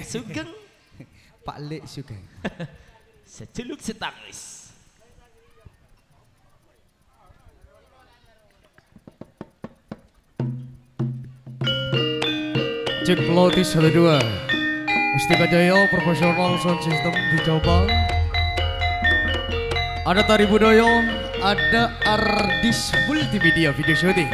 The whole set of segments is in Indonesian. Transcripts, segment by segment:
Sugeng. Pak Lek Sugeng. Sejeluk setangis. Cek Pelotis 12 Mustika Jaya Profesional Sound System dicoba. Ada tari budaya, ada Ardis Multimedia Video Shooting.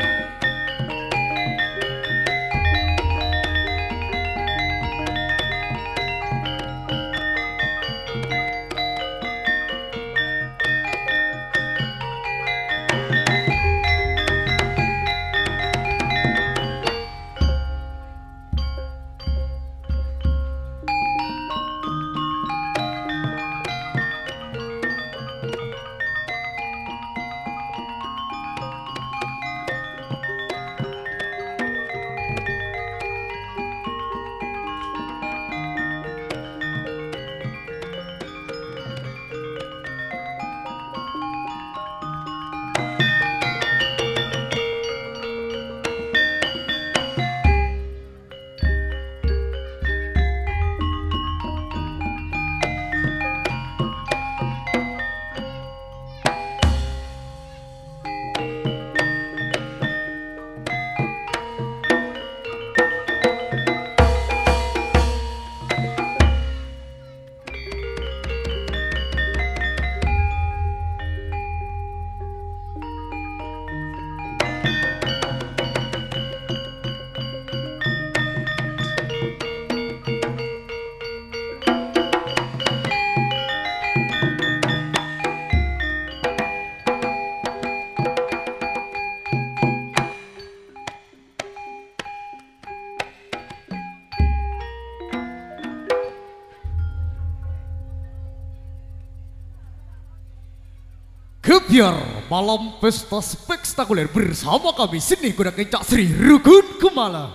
Gebyar malam pesta spektakuler bersama kami seni kuda kencak Sri Rukun Kumala.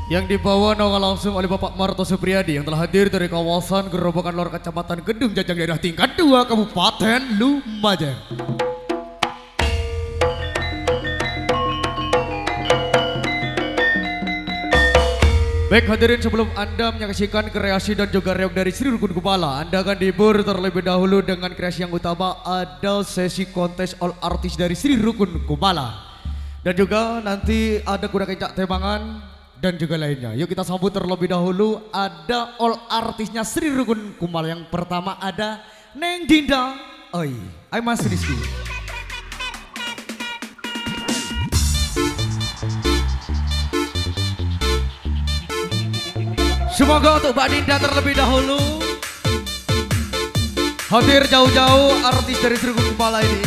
Yang dibawa langsung oleh Bapak Marto Supriyadi yang telah hadir dari kawasan Gerobokan Lor Kecamatan Kedung Jajang daerah tingkat 2 Kabupaten Lumajang. Baik hadirin, sebelum Anda menyaksikan kreasi dan juga reog dari Sri Rukun Kumala, Anda akan dihibur terlebih dahulu dengan kreasi yang utama, ada sesi kontes all artis dari Sri Rukun Kumala. Dan juga nanti ada kuda kencak Temangan dan juga lainnya. Yuk kita sambut terlebih dahulu, ada all artisnya Sri Rukun Kumala. Yang pertama ada Neng Dinda Oi, Mas Rizky. Semoga untuk Mbak Dinda terlebih dahulu. Hadir jauh-jauh artis dari Sri Rukun Kumala ini.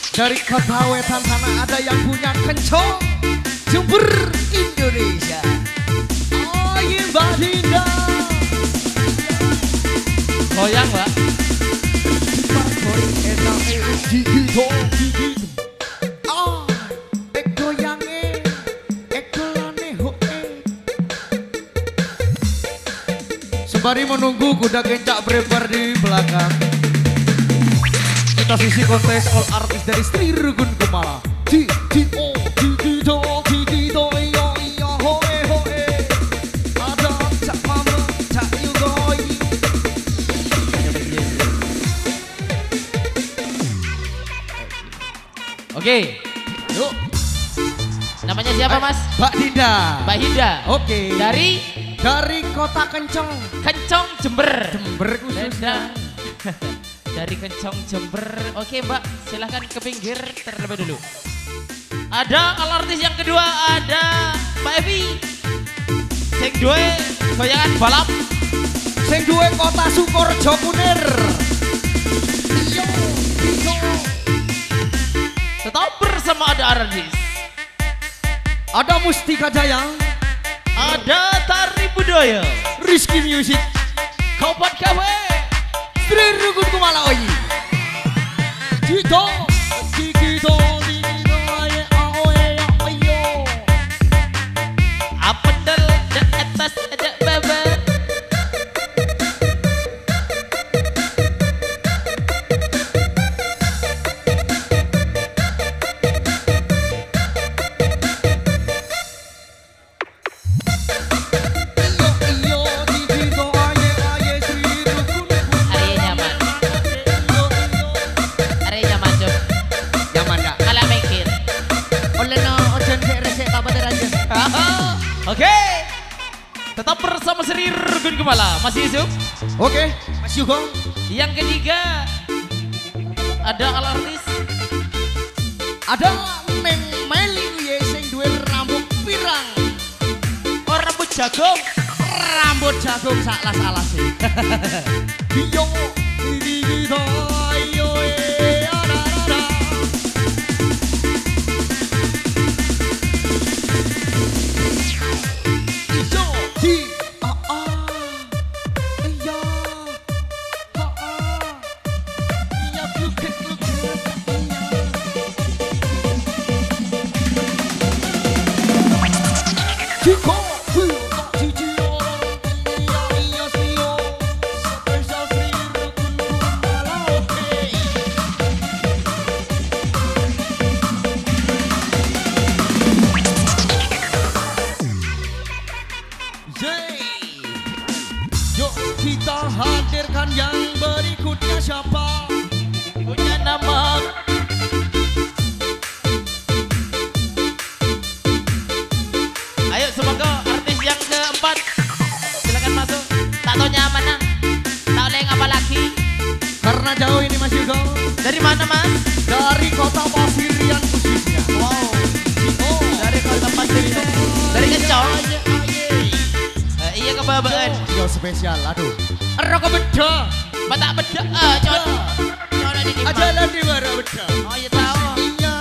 Dari kota Wetan sana ada yang punya kencong Jember Indonesia. Oh iya Mbak Dinda. Goyang Mbak. Digito. Sembari menunggu kuda kencak berebar di belakang, kita sisi kontes all artis dari Sri Rukun Kumala. Digito, iyo iyo hoe hoe. Ada Cak Mama, Cak Yugoi. Oke, yuk. Namanya siapa Mas? Mbak Dinda. Mbak Hinda. Oke. Dari kota Kencong Jember. Jember khususnya. Dari Kencong Jember. Oke Mbak, silahkan ke pinggir terlebih dulu. Ada artis yang kedua, ada Mbak Evi. Sing duwe goyangan balap. Sing duwe kota Sukorejo Kunir. Tetap bersama ada artis. Ada Mustika Jaya. Ada tari budaya. Rizky Music. Kopat KW. Sri Rukun Kumala Oyi. Digito. Apendel dan atas ada baba. Oke. Tetap bersama Sri Rukun Kumala. Masih Yusuf? Oke, Mas Yugo. Yang ketiga ada alartis. Ada Neng Meli ye sing duwe rambut pirang. Oh, rambut jagung. Rambut jagung salah-salah sih. Yo, di yo ada. Yo, di iya. Iya, bukan. Chico, yuk kita hadirkan yang berikutnya siapa? Punya nama. Ayo semoga artis yang keempat. Silakan masuk. Tak tahu mana. Tak oleh apa lagi. Karena jauh ini Mas Yugo. Dari mana Mas? Dari kota Pasirian khususnya. Wow. Oh, dari kota Pasirian. Dari Kencong. Iya kebabaan. Yo spesial, aduh. Rokok beda. Mata beda. Jangan di Aja lah di mana beda. Oh iya tahu. Iya,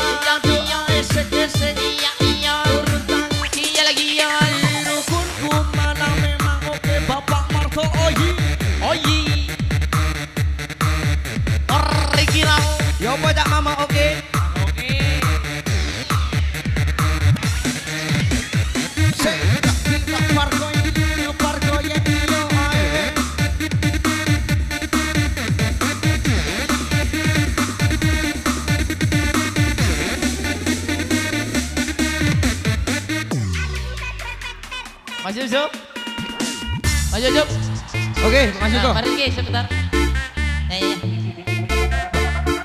iya, esek-esek. Iya. Turun tangan. Iya lagi iya. Rukun Kumala memang oke Bapak Marto Oyi. Oyi. Original. Yo bocah mama oke. Oke. Mas Yusuf. Mas Yusuf. Oke, Mas Yugo. Mari ke sebentar. Iya.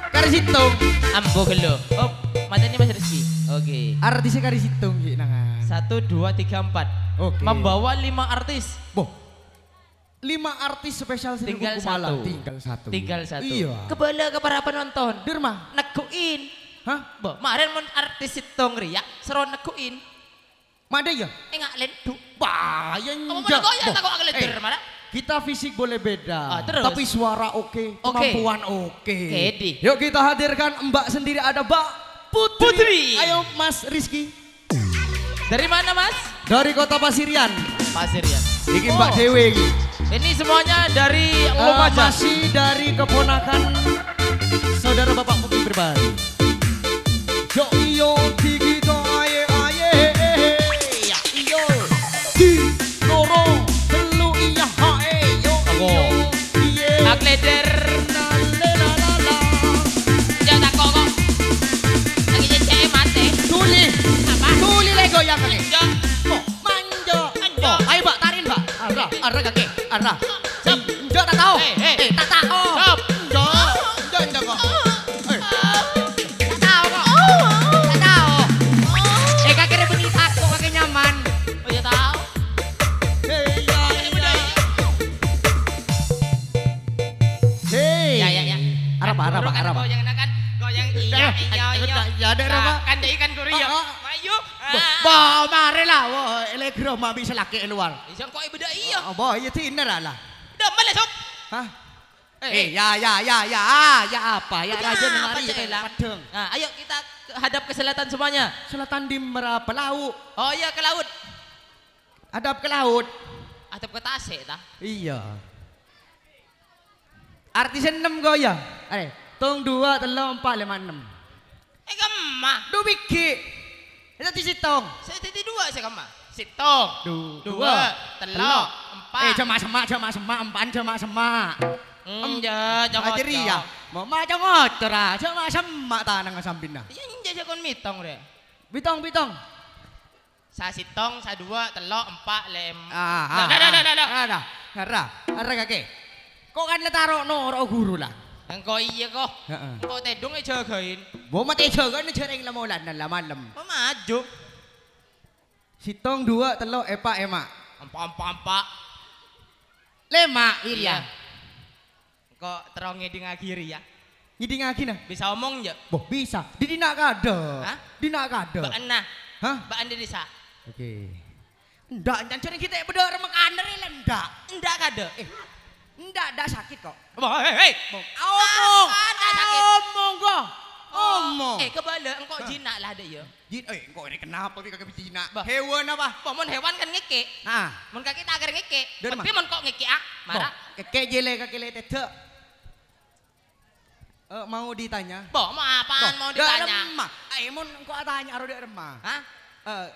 Kari situng. Ambo gelo. Oh, matanya Mas Rizky. Oke. Artisnya kari situng ki nangan. 1 2 3 4. Oke. Membawa 5 artis. Boh. 5 artis spesial Sri Tinggal Kumala. satu. Tinggal satu. Iya. Kebala ke para penonton. Dirma. Neguin. Hah? Bo, kemarin mon artis itong riak seron neguin. Mada ya? Enggak lendu. Bah, ya Kamu njak. mana kau ya Boh. tak kau agak mana? Kita fisik boleh beda, Terus? tapi suara oke, kemampuan oke. Kedi. Yuk kita hadirkan Mbak sendiri, ada Mbak Putri. Putri. Ayo Mas Rizky. Dari mana Mas? Dari kota Pasirian. Pasirian. Iki Mbak Dewi. Ini semuanya dari Lumajang. Masih dari keponakan saudara Bapak Putri Berbari. Yo iyo digito aye aye ya iyo di loro telu iya hae yo iyo iye Agleder. la Ya tak kok. Lagi cecek mati. tuli Apa? tuli lego yang kaki Ya. oh manja Manja. oh ayo Mbak tarin Mbak arah kaki arah jam njok tak tahu tak tahu Stop. njok kok Oh ya tahu. Ya. Arab. Goyang kan. Goyang iya. Ya ada apa? Kan dek ikan kuri ya. Ayo. Bah, mari lah. Wah, elektro mah bisa laki luar. Isang kok beda iya. Oh, boh, ya tiner lah. Udah malah sob. Hah? Ya Apa? Ya raja mari padeng. Nah, ayo kita hadap ke selatan semuanya. Selatan di Merapi laut. Oh iya ke laut. Hadap ke laut. Hadap ke Tasik tah. Iya. Artisan 6 goyang. Tung 2, 3, 4, 5, 6. Gemah. Du biki. Itu di sitong. Saya tadi 2 saya gemah. Sitong. 2, 3, 4. Empan semak. Ya, jangan. Ajeri ya. Mama jangan ngocor semak tanang sampina. Iya, saya kon mitong re. Bitong. Sa sitong, sa 2, 3, 4, 5. Ara kake. Kok kan letaro no ora guru lah. Engko iya kok. Engko tedong jagain. Bo mate jaga ne jereng lamulan na lamalem. Maju. Sitong 2 telok epak emak. Empak. Lema Wirya. Kok terongnya di ngakhiri ya? Ngidi ngaki nah. Bisa omong ya? Boh bisa. Di dinak kado. Hah? Dinak kado. Mbak Enah. Hah? Mbak Andi Desa. Oke. Ndak jangan kita beda remekaner ini ndak. Enggak kade. Ndak sakit kok. Hei. Omong. Ndak sakit. Omong kok. Omong. Kebala engkau jinak lah ada ya. Engkau ini kenapa kagak bisa jinak? Bah. Hewan apa? Mon hewan kan ngeke. Nah, Mon kaki tak agar ngeke. Dari Tapi mon kok ngeke marah. Keke jele kaki tete. Mau ditanya? Mau apaan mau ditanya? Remah. Mon kok tanya aru dek remah. Hah?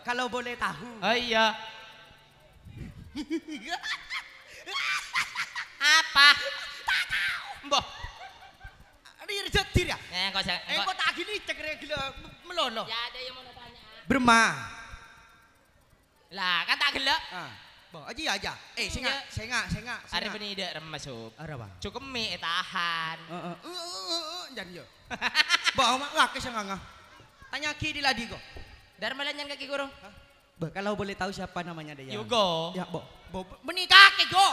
Kalau boleh tahu. Oh iya. Apa? Tak tahu. Mbah. Ini jetir ya? Kau saya. Kok tak gini cek gila melono. Ya ada yang mau tanya. Bermah. Lah kan tak gelak. Boh, aja. Sengak. Hari ini tidak masuk. Ada apa? Cukup mie tahan. Jangan yo. Boh, mak ngakis nganga. Tanya ki di ladi kok. Dari mana nyan kaki guru? Boh, kalau boleh tahu siapa namanya dia? Yugo. Ya, Boh. Benih kaki go.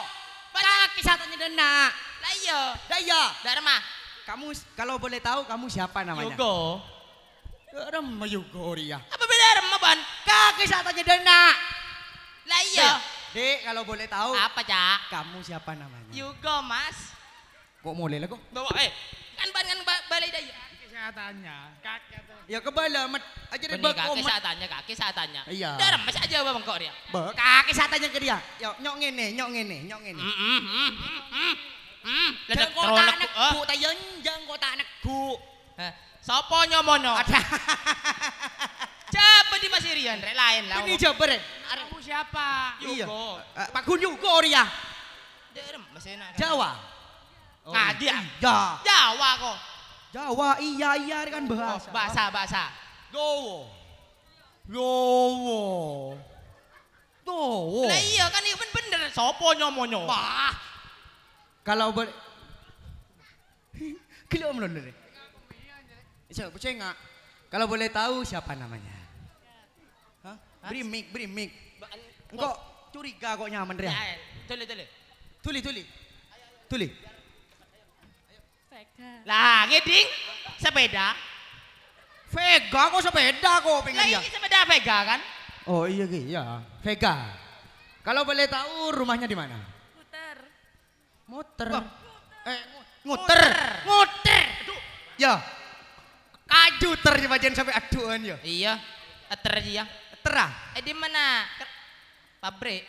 Kaki satanya dena. Lah iya. Daya. Dari mana? Kamu kalau boleh tahu kamu siapa namanya? Yugo. Remah Yugo Ria. Apa beda remah ban? Kaki satanya dena. Lah iya. Dek, kalau boleh tahu. Apa cak? Kamu siapa namanya? Yugo mas. Kok mulai lah kok? Bawa kan ban kan balai daya. Kesehatannya, kakek tuh. Ya kebala aja deh Benih kaki saat tanya. Iya. Dari mas aja bang kok dia. Kaki satanya ke dia. Yo nyok ngene. Ledak kok tak nekku tayen jang kok tak nekku. Sopo nyomono? Ada. Coba di Masirian, rek lain lah. Ini Jabar. Kamu siapa? Yugo. Pak Gun Yugo Ria. Derem masena. Jawa. Ngadi ah. Ya. Jawa kok. Jawa iya kan bahasa. Bahasa. Gowo. Tuh. Lah iya kan iya bener. Sopo nyomonyo? Wah. Kalau boleh. Kilo melon deh. Siapa enggak? Kalau boleh tahu siapa namanya? Hah? Brimik. Engkau curiga kok nyaman Ria. Tuli. Lah ngeding sepeda. Vega kok sepeda kok pengen Lah dia. ini sepeda Vega kan? Oh iya. Vega. Kalau boleh tahu rumahnya di mana? Muter. Nguter. Ya. Kajuter coba jangan sampai aduan ya. Iya. Ater aja. Terah. Di mana? Pabrik.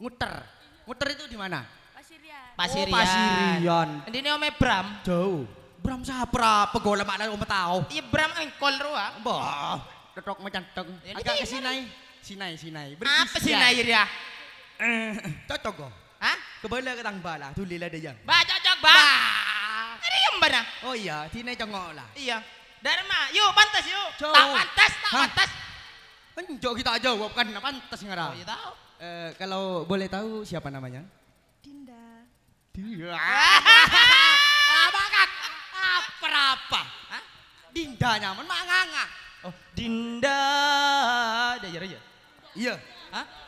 Nguter itu di mana? Pasirian. Oh, Pasirian. Ini Ome Bram. Jauh. Bram sapra pegola makna om tahu. Iya Bram engkol ruang. Bah, tetok macanteng. Ini Agak ke ini. Sinai. Apa sih nair ya? Cocok kok. Hah? Kebala ke tang bala, tulilah dia. Ba cocok ba. Ada yang mana? Oh iya, tinai congok lah. Iya. Dharma, yuk pantas yuk. Jauh. Tak pantas. Enjo kita jawab kan pantas ngara. Oh iya tahu. Kalau boleh tahu siapa namanya? Dinda. Apa? Hah? Dinda nyaman manganga. Oh, Dinda. Daya aja. Iya. Hah?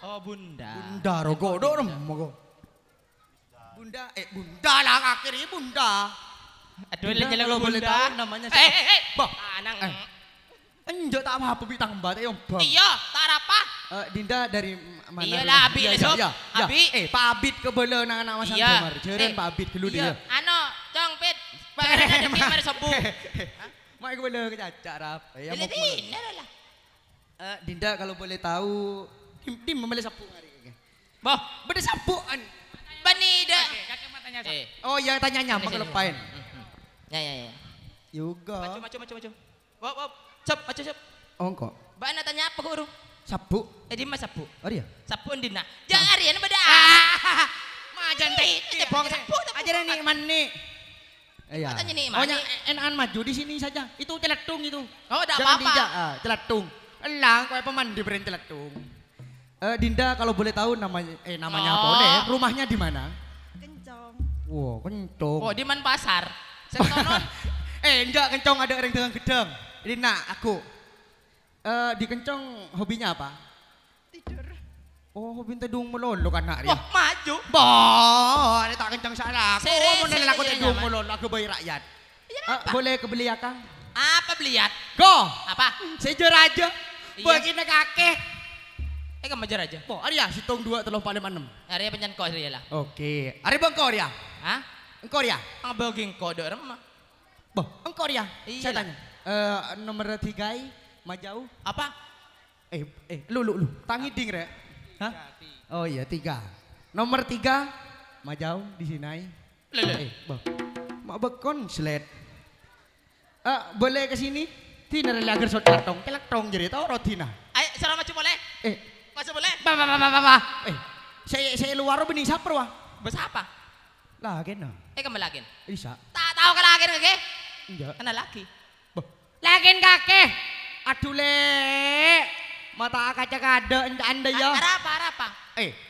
Oh, Bunda. Bunda rogo dorem mogo. Bunda lah akhirnya Bunda. Aduh, Dinda, jalan kalau boleh Bunda. tahu namanya siapa? Bah, anang. Enjo tak apa bitang bat yang bang. Iya, tak apa. Dinda dari mana? Iyalah, Abi lesok. Abi. Pak Abid kebele nang anak Mas Iya. Andomar. Jeren Pak Abid dulu dia. Ano, Cong Pit. Bayaran ada di mana sobu. Mak kebele kecacar apa? Ya mau. Dinda lah. Dinda kalau boleh tahu, Dim membeli sapu hari ini. Boh, Beda sapu an. Banida. Kakek matanya sama. Oh ya tanya nyampe kelepain. Ya. Juga. Maju. Wop. Cep. Ongko. Mbak Ana tanya apa guru? Sapu. Di mas sapu. Oh dia. Sapu Dina. Jangan Arian beda. Majan tek. Bong sapu. Ajaran nih man nih. Iya. Katanya nih, Oh Mani. enakan maju di sini saja. Itu celetung itu. Oh, enggak Jangan apa-apa. dijak, celetung. Elang kayak pemandi beren celetung. Dinda kalau boleh tahu namanya apa Oh. deh? Rumahnya di mana? Kencong. Wow, kencong. Oh, di man pasar. Sentonon. Enggak kencong ada orang dengan gedang. Ini nak aku. Di Kencong hobinya apa? Tidur. Oh, hobi tedung melolo kan nak Wah, dia. maju. Boh, ini tak kencang salah. Sere, Oh, model aku sere, tedung nyaman. melolo, aku bayi rakyat. Boleh kebeli ya Kang? Apa beliat? Go, Apa? sejer aja. Iya. Begini kakek. Kamu ajar aja. Boh, Arya, hitung 2, 3, 4, 5, 6. Area penyan kau dia lah. Oke, Ari bengkor ya? Hah? Engkor ya? Ang baging kau dor mah. Boh, engkor ya? Iya Saya lah. tanya. Nomor 3, Majau. Apa? Lu. Tangi ding rek. Hah? Oh iya 3. Nomor 3, Majau di sini. Lele. Boh. Mak bekon sled. Boleh ke sini? Tina rela agar sot kelak tong jadi tau rotina. Ayo, salam maju boleh? Masa boleh? Saya luar bening saper wah. Bos apa? Lah kena. Kamu lagi? Bisa. Tak tahu ke lagi ke? Enggak. Kena lagi. Boh. Lagi kakek. Aduh le. Mata kaca kada anda ya. Apa?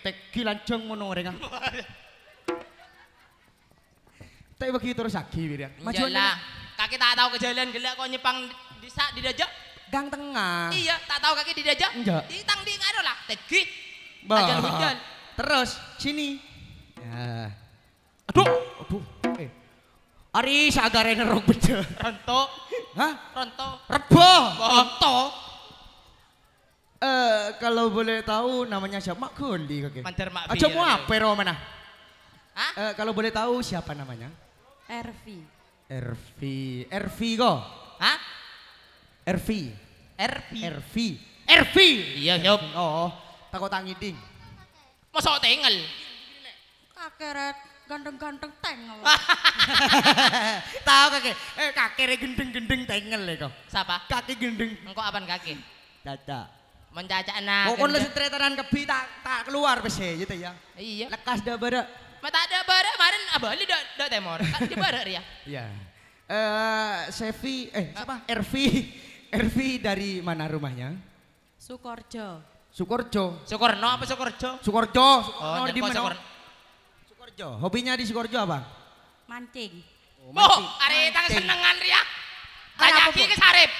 Tek kilancong mono rengang. Tapi begitu terus lagi ya. Iyalah. Kaki tak tahu ke jalan gelak kok nyepang di dajak. Gang tengah. Iya, tak tahu kaki di dajak. Enggak. Di tang di ngado lah. Tegi. Bah. Ajan hujan. Terus sini. Ya. Aduh. Ari sagare nerok bener. Ronto. Hah? Ronto. Rebo. Ronto. Kalau boleh tahu namanya siapa? Mak Goli kakek. Mantar mak. Aja mau apa ro mana? Hah? Kalau boleh tahu siapa namanya? RV. RV kok? Hah? RV. RV. Iya, Sob. Oh, takut tangi ding. Masa tinggal. Kakek ganteng-ganteng tengel. Tahu kakek? Kakek gendeng-gendeng tengel kok. Siapa? Kaki gendeng. Engkau apaan kaki? Caca. Mencacak nak. Pokoknya lu setretan kebi tak keluar besi gitu ya. Iya. Lekas dah bara. Mata ada bara kemarin abali dak temor. Di bara ya. Iya. Sevi, siapa? RV dari mana rumahnya? Sukorjo. Sukorjo. Sukorno apa Sukorjo? Sukorjo. Oh, di mana? Sukorno. Sukorjo. Hobinya di Sukorjo apa? Mancing. Oh, ari tang senengan ria. Tanya Apa, ki Bu? ke sarip.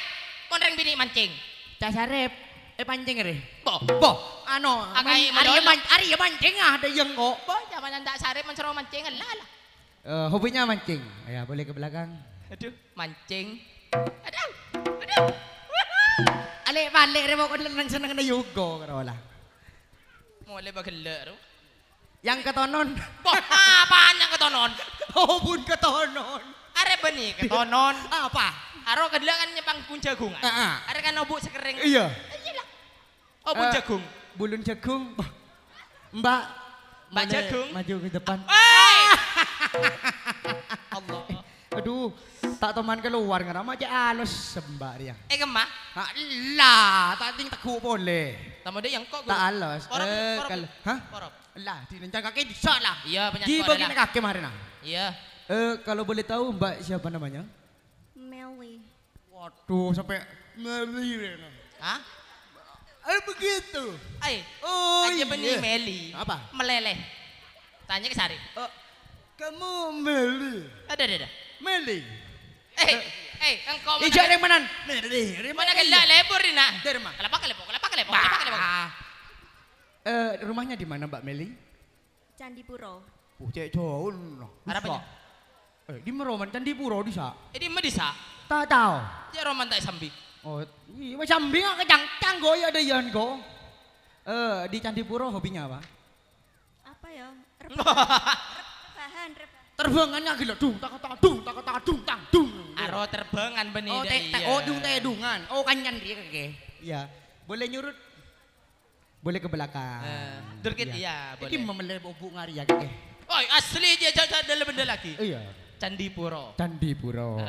Konreng bini mancing. Casarep. Pancing re. Boh. Akai Ari mancing ada yang kok. Boh, zaman ndak sarip mencero mancing lah. Hobinya mancing. Ya, boleh ke belakang. Aduh, mancing. Aduh. Balik re mo kon lang seneng na yugo karola. Mulai bagelek. Yang ketonon. Boh, apaan yang ketonon? Oh, bun ketonon. Are beni ketonon. Apa? Aro kedua kan nyepang pun jagungan. Are kan obuk sekering. Iya. Iyalah. Obuk jagung. Bulun jagung. Mbak boleh jagung. maju ke depan. Allah. Aduh, tak teman keluar nggak aja halus sembak dia. Kemah? Lah, tak ting teguh boleh. Tamu dia yang kok Tak halus. Kalau, hah? Porop. Lah, di rencang kaki bisa lah. Iya, penyanyi Di kok bagian adalah. kaki kemarin. Iya. Kalau boleh tahu Mbak siapa namanya? Meli. Waduh, sampai Meli. Hah? Begitu. Ay. Oh Aja beni iya. Meli. Apa? Meleleh. Tanya ke Sari. Kamu Meli. Ada. Meli. Engkau Ijak yang mana? Meli. mana kelak lebur ni nak? Dari mana? Kelapa. Rumahnya di mana Mbak Meli? Candipuro. Cek jauh. Harapannya? Di Meroman Candipuro di sa. Ini medisa. Tak tahu. Dia roman tak sambi. Oh, iya macam bingung kejang goya ada yang go. Di Candipuro hobinya apa? Apa ya? Rebahan. Terbangannya gila dung tak dung. Aro terbangan beni. Dung dungan. Oh kanyan dia keke. Iya. Boleh nyurut. Boleh ke belakang. Durkit iya boleh. Ini memelih bubuk ngari ya keke. Oi asli dia jajan dalam benda lagi. Iya. Candipuro. Candipuro.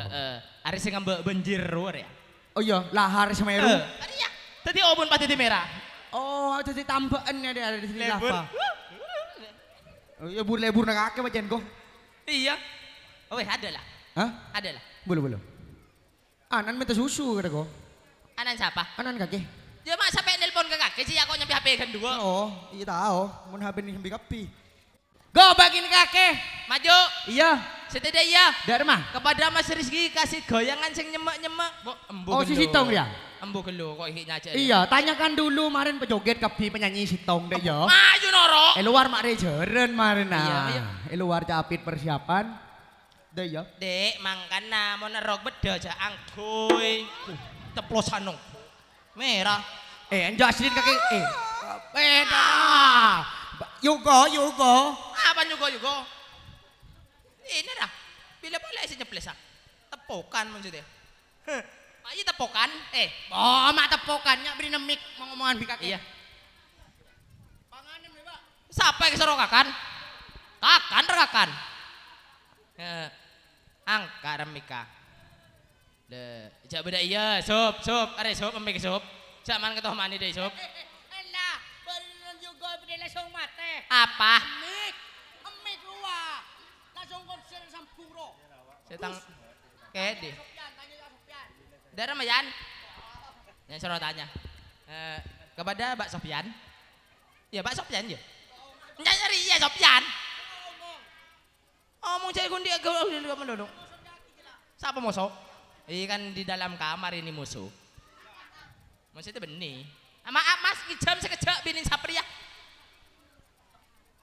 Ari sing ngambek banjir luar ya. Oh iya, lahar Semeru. Ari ya. Tadi obon pati di merah. Oh, jadi tambahan ya ada di sini Lebur. lava. Oh iya, lebur nak kake macam go. Iya. Oh ada lah. Hah? Ada lah. Belum. Anan minta susu kata ko. Anan siapa? Anan kake. Dia mak sampai nelpon ke kakek sih aku nyampe HP kan dua. Oh, iya tahu. Mun HP ni sampai kapi. Go bagiin kake. Maju. Iya. Setidaknya Dari mana? kepada Mas Rizky kasih goyangan sing nyemek-nyemek. Oh, si Sitong ya. Embu gelo kok iki nyajak. Iya, tanyakan dulu kemarin pejoget kebi penyanyi Sitong deh ya. Ayo Noro. Luar mak jeren kemarin Iya, iya. Luar capit persiapan. Deh ya. Dek, mangkana mau nerok beda aja anggoy. Teplosan dong. Merah. Enjak aslin kaki. Beda. Yugo. Apa yugo? Ini dah. Bila boleh sih nyeples ah. Tepokan maksudnya. Ayo tepokan. Oh, mak tepokannya beri nemik mau ngomongan bi kaki. Iya. Panganem nih, Pak. Siapa yang kesuruh kakan? Kakan. Angka remika. Jak beda iya, sup. Are sup ambil sup. Jak man ketoh mani deh sup. Elah, baru juga beda langsung mate. Apa? Emik luar. Langsung konsen sampuro. Setang kede. Sopian, tanya Sopian. Darah Mayan. Yang suruh tanya. Kepada Mbak Sofian. Ya Mbak Sofian ya. Nyari ya Sofian. Omong cari kundi agak menodong. Siapa musuh? Ini kan di dalam kamar ini musuh. Maksudnya benih. Maaf mas, ngijam sekejap binin sapri ya.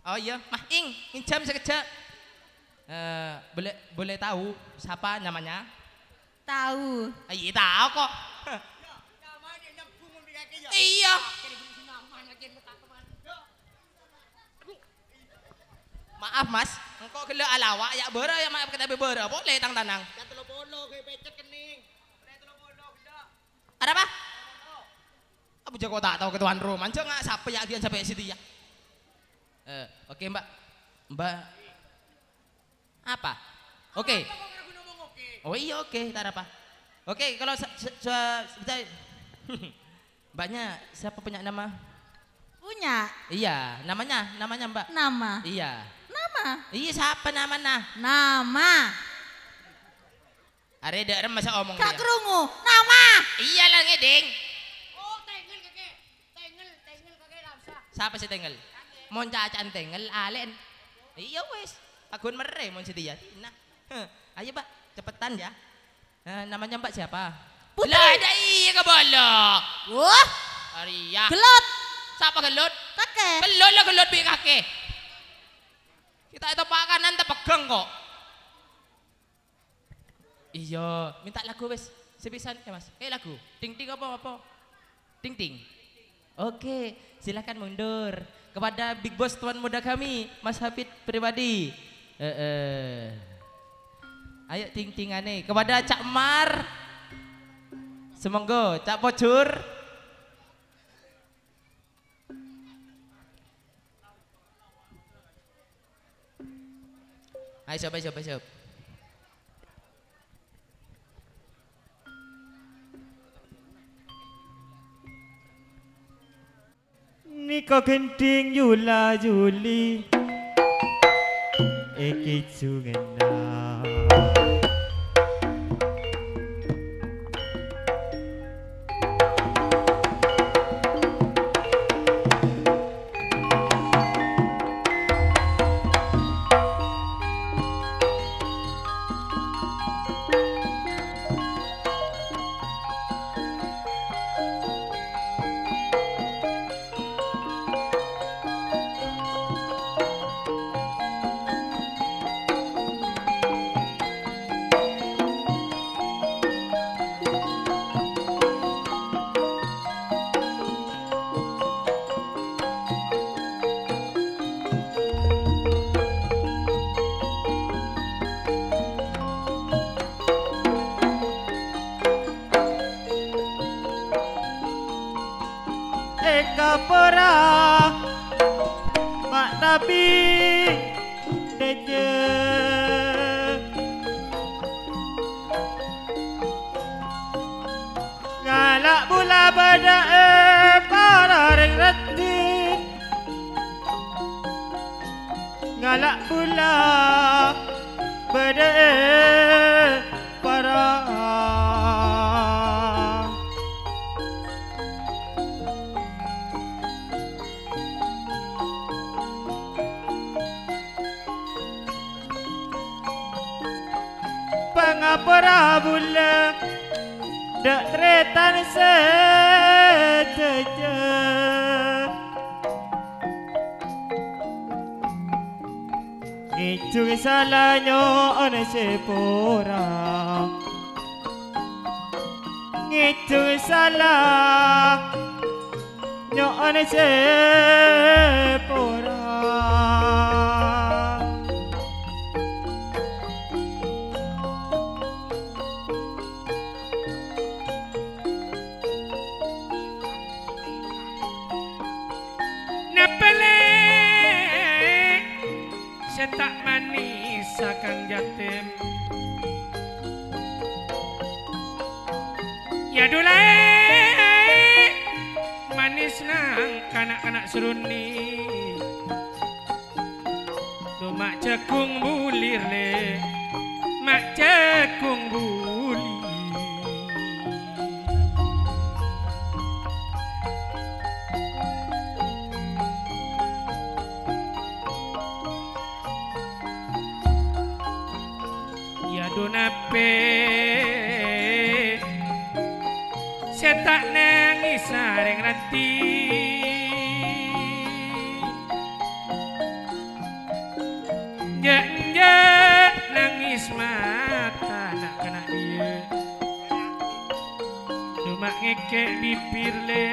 Oh iya, mah ngijam sekejap. Boleh tahu siapa namanya? Tahu. Iya tahu kok. Iya. Maaf mas, engkau gila alawa ya bera ya maaf kita bera boleh tang tanang. Ada apa? Abu jago tak tahu ketuan rumah, anjir nggak siapa ya dia sampai situ ya. Oke mbak, apa? Oke. Oh iya oke, tak ada apa. Oke kalau mbaknya siapa punya nama? Punya Iya, namanya mbak. nama. Iya. Nama. Iya siapa namanya? Nama. Are dak masa omong Kak dia. kerungu. Nama. Iya lah ngeding. Oh, tengel kakek. Tengel kakek lamsa. Siapa si tengel? Mon cacan tengel alen. Iya wes. Agun mere mon si dia. Nah. Ayo mbak, cepetan ya. Namanya mbak siapa? Putri. Lah ada iya kebolok. Wah, Aria. gelut. Siapa gelut? Kakek. Gelut lah gelut bi kaki. Kita itu pakanan pegang kok. Iya, minta lagu wes. Sepisan ya mas. Lagu. Ting ting apa? Ting ting. Oke, silakan mundur kepada Big Boss tuan muda kami, Mas Hafid pribadi. Ayo ting tingane kepada Cak Mar. Semonggo, Cak Pocur. Ayo sob. Niko genting yula juli Eki cungena Kapora Mak Nabi Deje Ngalak bula pada para ring reti Ngalak bula pada para pangapara bula Dek tretan seteje Ngicung salahnya ana sepora Ngicung salah nyo ana sepora tak manis akan jatim ya dulai manis nang kanak-kanak seruni do mak cekung bulir le mak cekung bulir Donape saya tak nangis sareng rati Jek nangis mata nak kena dia Cuma ngekek bibir le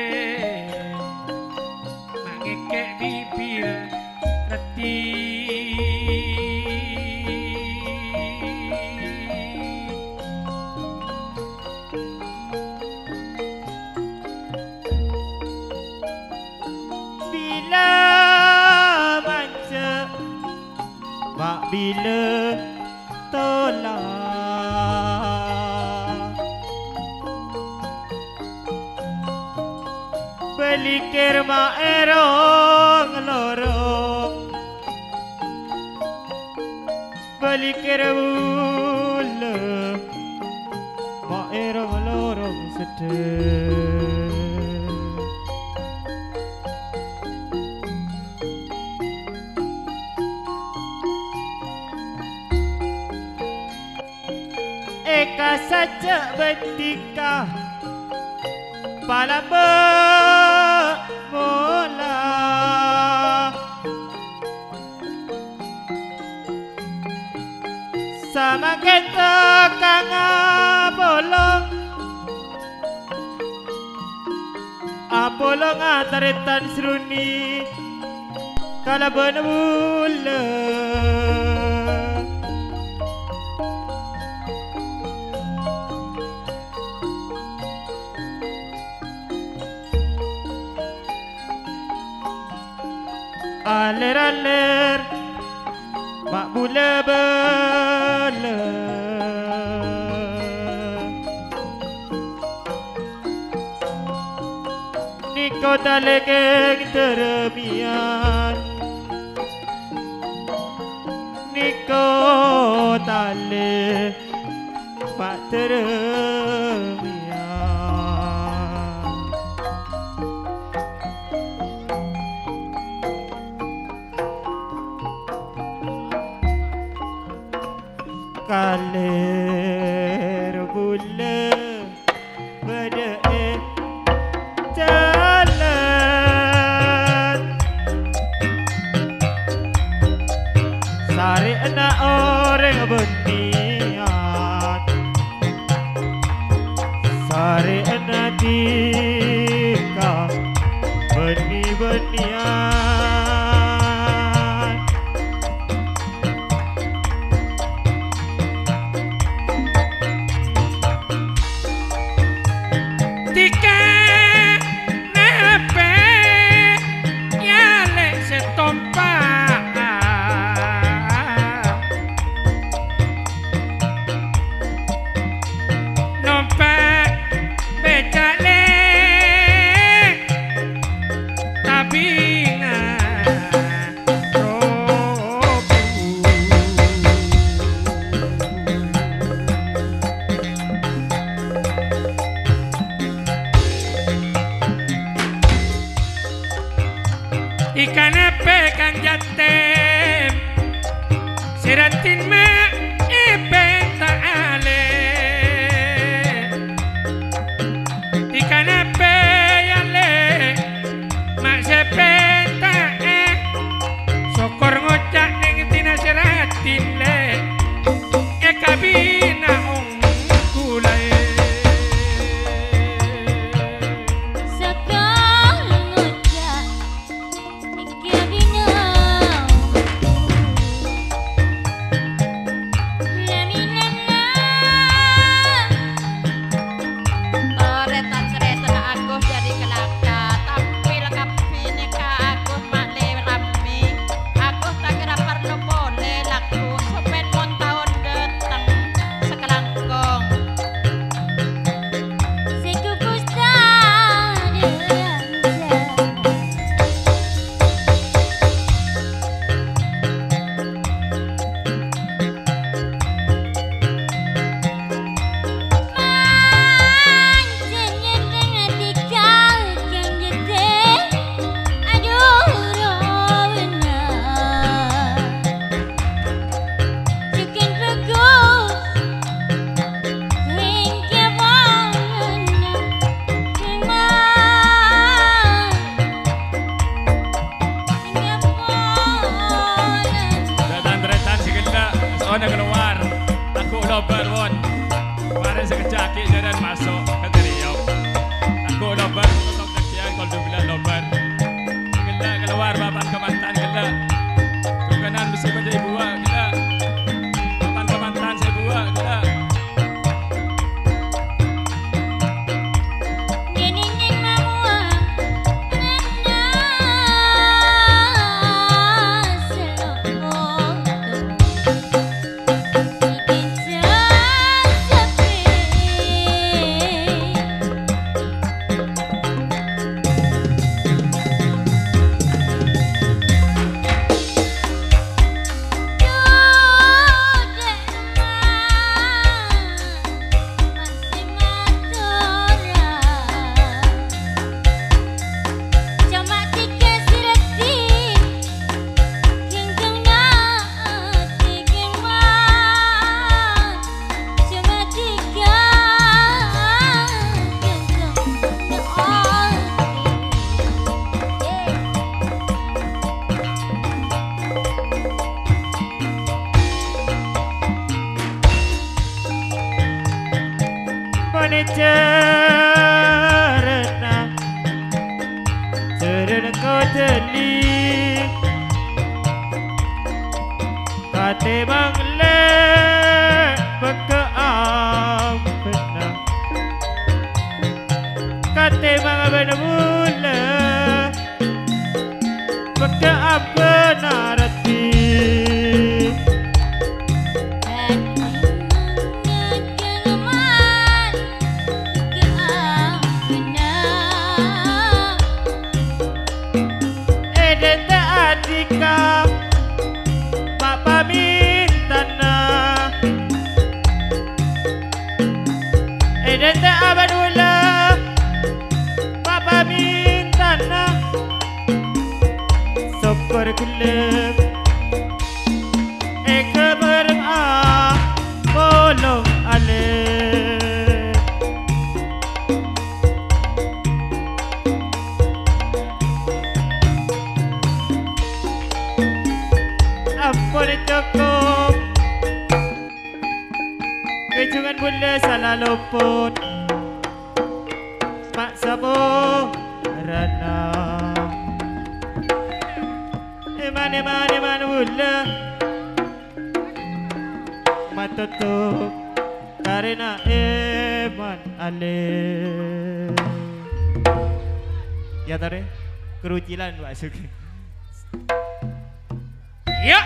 Mak ngekek bibir rati bila tolak belikir mak erong lorong belikir bula mak erong lorong sedih Eka saja betika pala bola sama kita kanga bolong apolong ataretan seruni kala benula aler mak bula bela niko dalekeng teremian niko tale mak teremian kaler bula berde jalan sari anak orang berniat sari anak tika berniat koldo bila lobar. Gila keluar bapak kemantan gila. Tukanan mesti pada ibu gila. Bapak kemantan saya buat gila. Cerna kau telik kate bangle bekeam pernah kate bang benmula bekeam benar reti Papa minta na Edente abadula Papa minta na Sokor kulem Eke berma Bolong ale Ampun cukup Kecungan bula salah luput Mak Sabo Rana Eman bula Mak tutup Karena eman ale Ya tare Kerucilan Pak Suki Yo.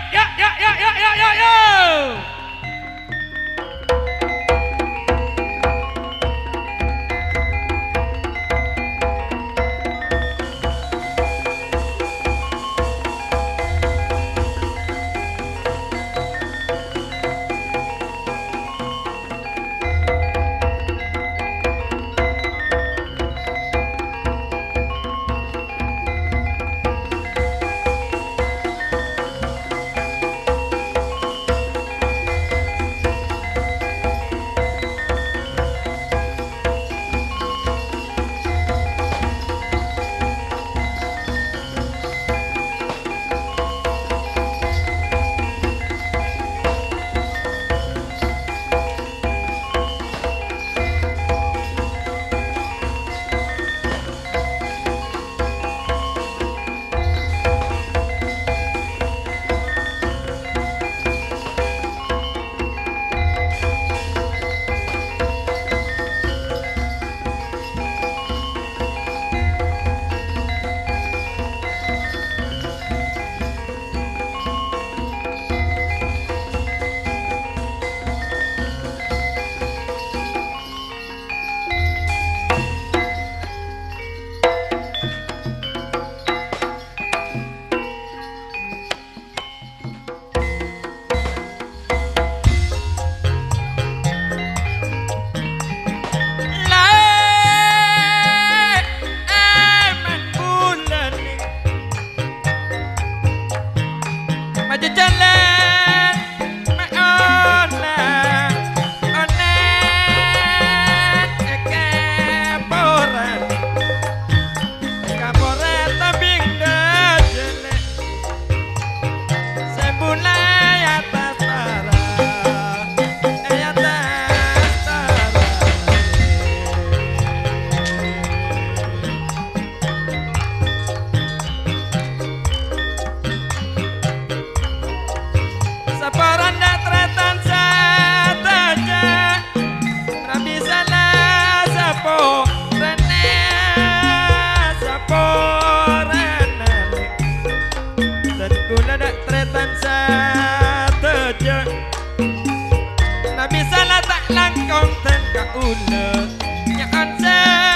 bulet nyakan seporate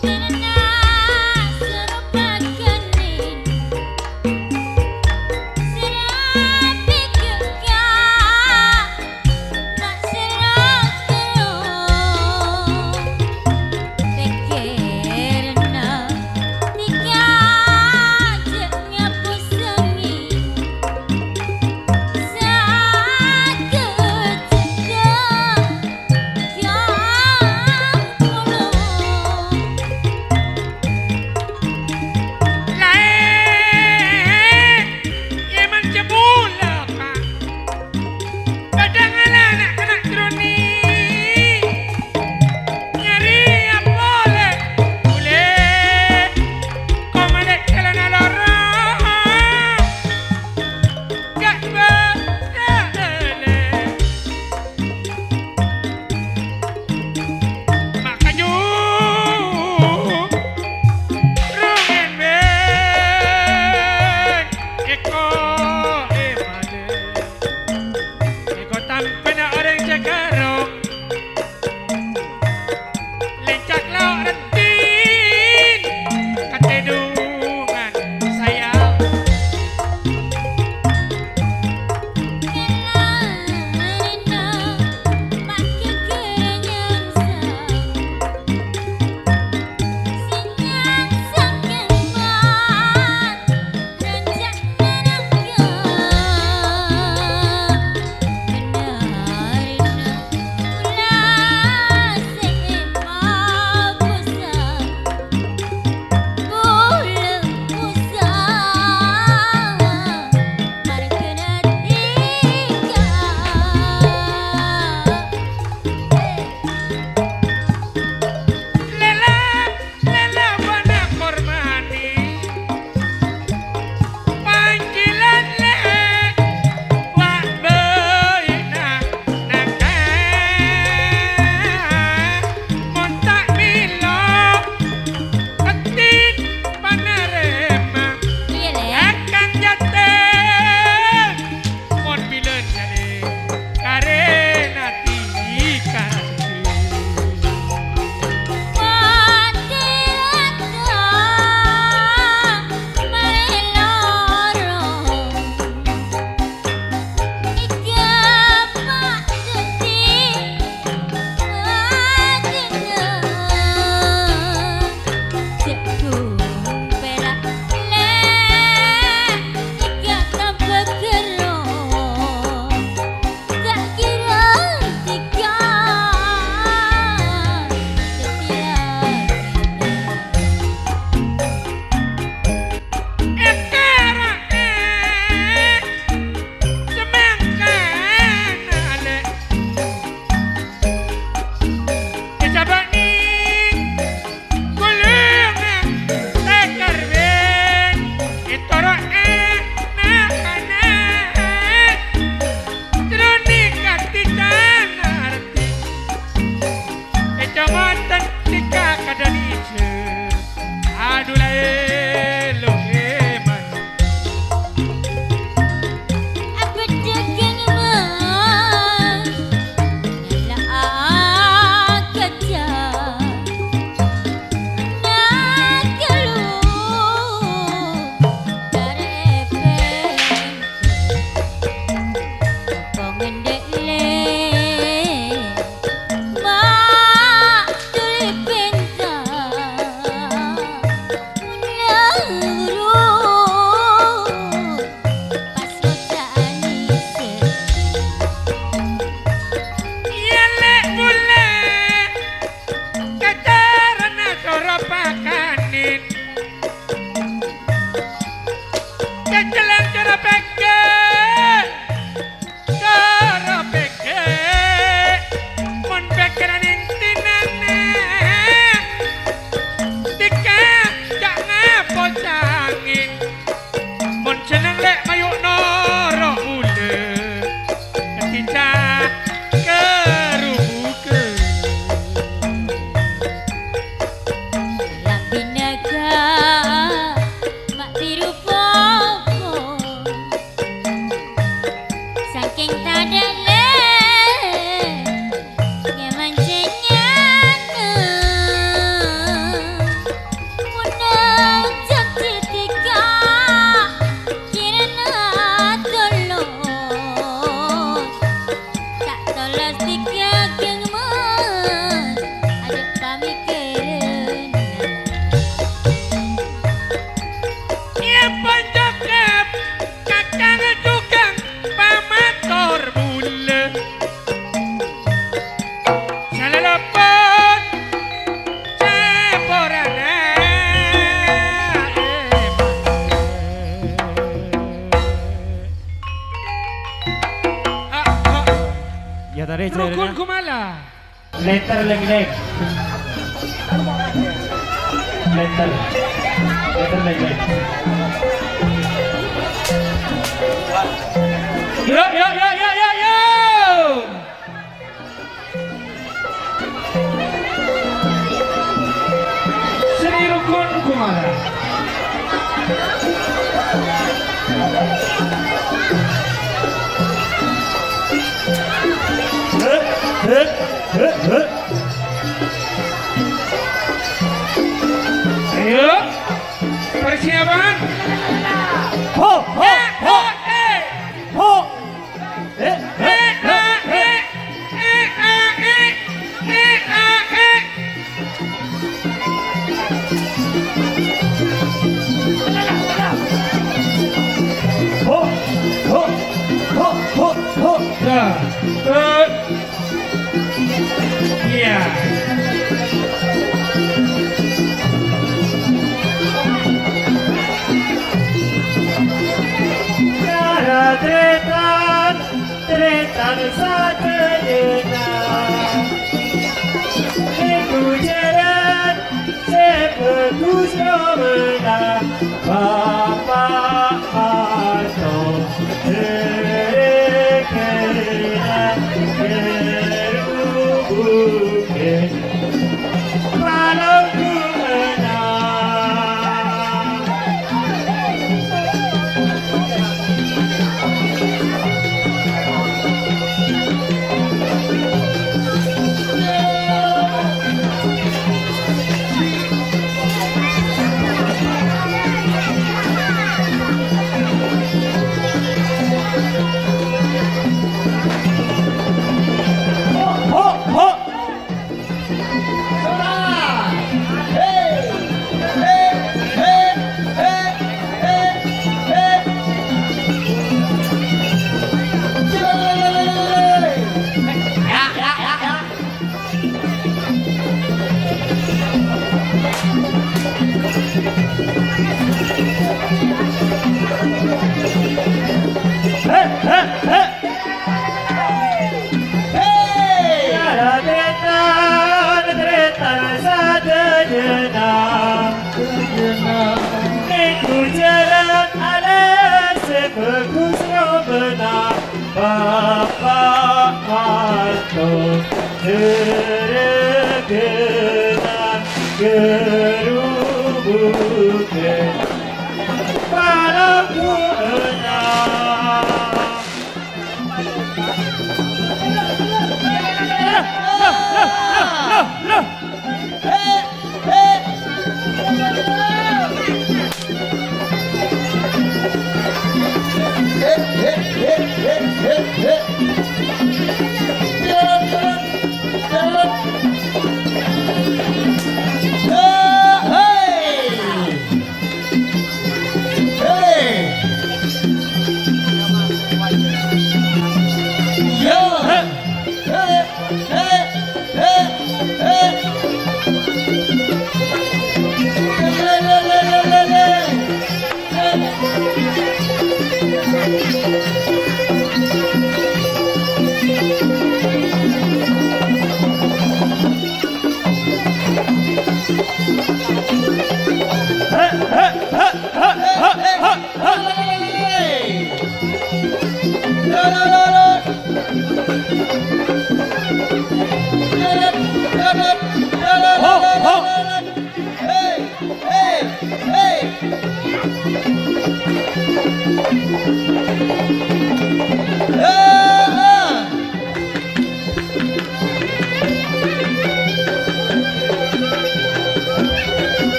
Sirna serupakanin Serapi keka Nak serakero Pikirna Tiga jeknya pusengi Kumala. Letter leg. Letter leg. Yo. Sri Rukun Kumala. Ayo, persiapan. Ho. Iya. Tretan saja Aku jalan sepetus romana Bapak Harto terkena kerubukan Malam ku menang Tretan saja Aku jalan ada sepegus romana Bapak Harto terkena kerubukan Malam ku menang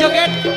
joget.